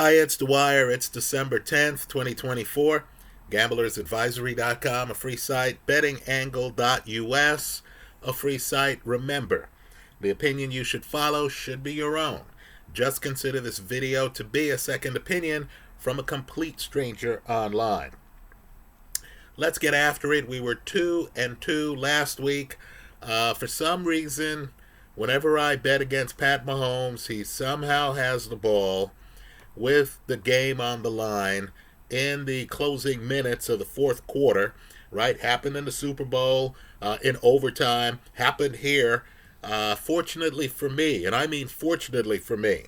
Hi, it's Dwyer. It's December 10th, 2024. GamblersAdvisory.com, a free site. BettingAngle.us, a free site. Remember, the opinion you should follow should be your own. Just consider this video to be a second opinion from a complete stranger online. Let's get after it. We were 2-2 last week. For some reason, whenever I bet against Pat Mahomes, he somehow has the ball with the game on the line in the closing minutes of the fourth quarter, right? Happened in the Super Bowl, in overtime, happened here. Fortunately for me, and I mean fortunately for me,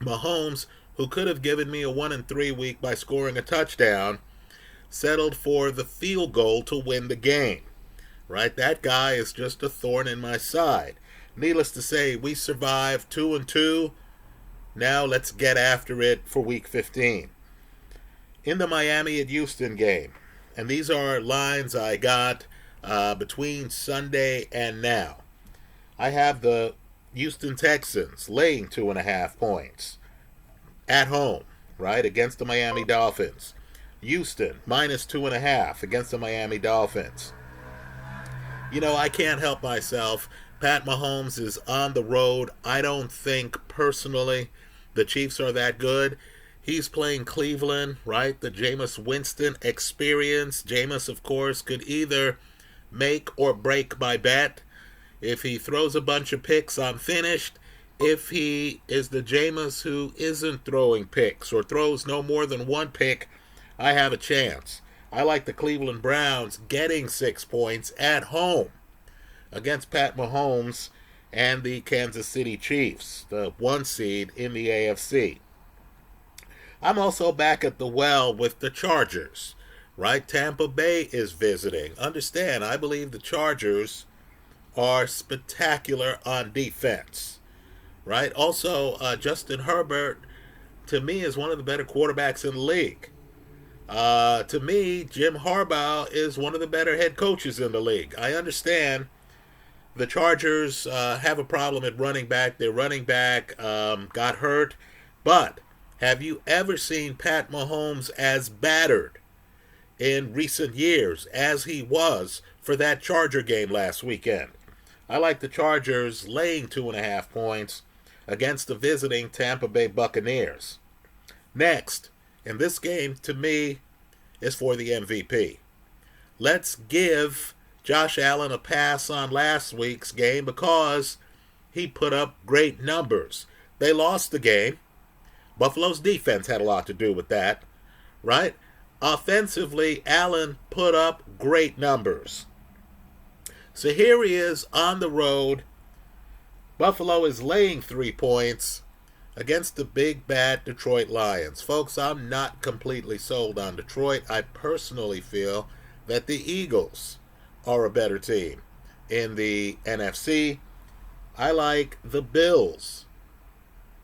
Mahomes, who could have given me a 1-3 week by scoring a touchdown, settled for the field goal to win the game, right? That guy is just a thorn in my side. Needless to say, we survived 2-2. Now let's get after it for Week 15. In the Miami at Houston game, and these are lines I got between Sunday and now. I have the Houston Texans laying 2.5 points at home, right, against the Miami Dolphins. Houston minus 2.5 against the Miami Dolphins. You know, I can't help myself. Pat Mahomes is on the road. I don't think personally the Chiefs are that good. He's playing Cleveland, right? The Jameis Winston experience. Jameis, of course, could either make or break my bet. If he throws a bunch of picks, I'm finished. If he is the Jameis who isn't throwing picks or throws no more than one pick, I have a chance. I like the Cleveland Browns getting 6 points at home against Pat Mahomes and the Kansas City Chiefs, the 1 seed in the AFC. I'm also back at the well with the Chargers, right? Tampa Bay is visiting. Understand, I believe the Chargers are spectacular on defense, right? Also, Justin Herbert, to me, is one of the better quarterbacks in the league. To me, Jim Harbaugh is one of the better head coaches in the league. I understand the Chargers have a problem at running back. Their running back got hurt. But have you ever seen Pat Mahomes as battered in recent years as he was for that Charger game last weekend? I like the Chargers laying 2.5 points against the visiting Tampa Bay Buccaneers. Next, in this game, to me, is for the MVP. Let's give Josh Allen a pass on last week's game because he put up great numbers. They lost the game. Buffalo's defense had a lot to do with that, right? Offensively, Allen put up great numbers. So here he is on the road. Buffalo is laying 3 points against the big bad Detroit Lions. Folks, I'm not completely sold on Detroit. I personally feel that the Eagles are a better team in the NFC. I like the Bills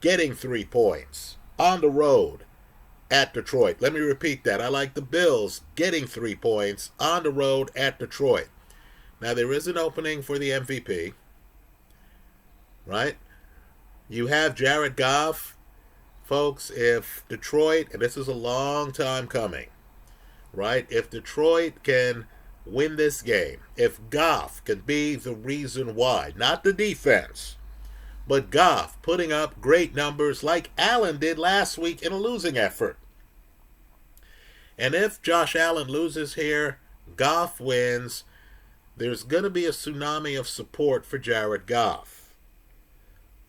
getting 3 points on the road at Detroit. Let me repeat that. I like the Bills getting 3 points on the road at Detroit. Now, there is an opening for the MVP, right? You have Jared Goff. Folks, if Detroit, and this is a long time coming, right? If Detroit can win this game, if Goff can be the reason why, not the defense, but Goff putting up great numbers like Allen did last week in a losing effort. And if Josh Allen loses here, Goff wins, there's going to be a tsunami of support for Jared Goff.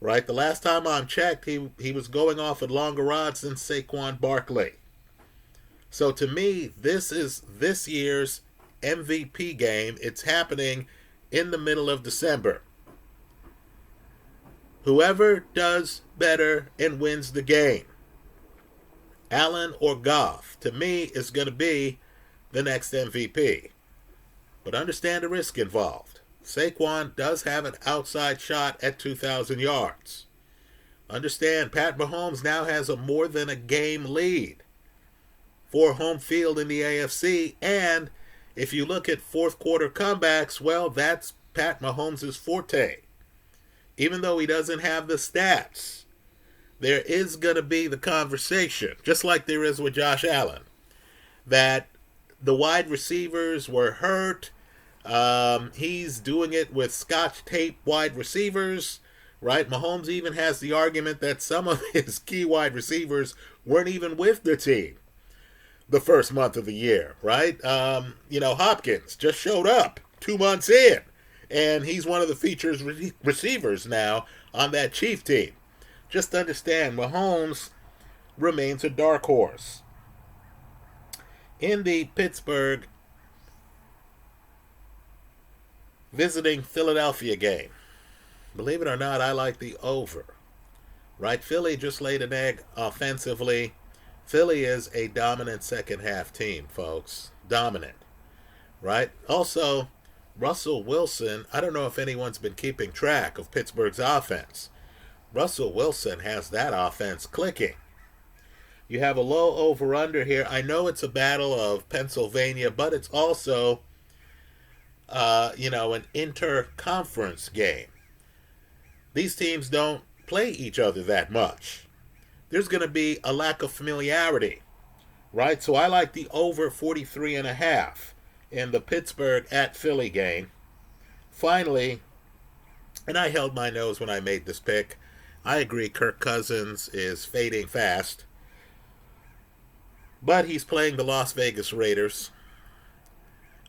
Right? The last time I checked, he was going off at longer odds than Saquon Barkley. So to me, this is this year's MVP game. It's happening in the middle of December. Whoever does better and wins the game, Allen or Goff, to me is going to be the next MVP. But understand the risk involved. Saquon does have an outside shot at 2,000 yards. Understand, Pat Mahomes now has a more than a game lead for home field in the AFC. And if you look at fourth quarter comebacks, well, that's Pat Mahomes' forte. Even though he doesn't have the stats there is going to be the conversation, just like there is with Josh Allen, that the wide receivers were hurt. He's doing it with scotch tape wide receivers, right? Mahomes even has the argument that some of his key wide receivers weren't even with the team the first month of the year, right? Hopkins just showed up 2 months in, and he's one of the features receivers now on that Chief team. Just understand, Mahomes remains a dark horse. In the Pittsburgh visiting Philadelphia game, believe it or not, I like the over. Right? Philly just laid an egg offensively. Philly is a dominant second half team, folks. Dominant. Right? Also, Russell Wilson, I don't know if anyone's been keeping track of Pittsburgh's offense. Russell Wilson has that offense clicking. You have a low over-under here. I know it's a battle of Pennsylvania, but it's also, an inter-conference game. These teams don't play each other that much. There's going to be a lack of familiarity, right? So I like the over 43.5 in the Pittsburgh at Philly game. Finally, and I held my nose when I made this pick, I agree Kirk Cousins is fading fast, but he's playing the Las Vegas Raiders.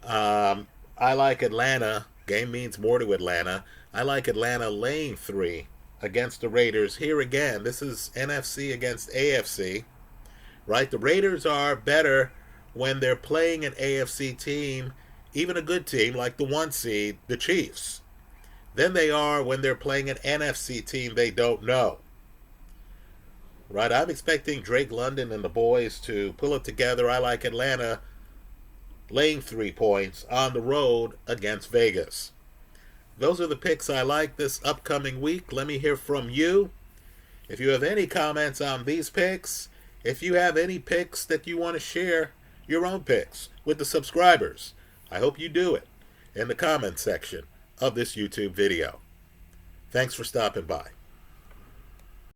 I like Atlanta. Game means more to Atlanta. I like Atlanta laying 3 against the Raiders. Here again, this is NFC against AFC, right? The Raiders are better when they're playing an AFC team, even a good team like the 1 seed, the Chiefs, than they are when they're playing an NFC team they don't know. Right? I'm expecting Drake London and the boys to pull it together. I like Atlanta laying 3 points on the road against Vegas. Those are the picks I like this upcoming week. Let me hear from you. If you have any comments on these picks, if you have any picks that you want to share, your own picks with the subscribers, I hope you do it in the comment section of this YouTube video. Thanks for stopping by.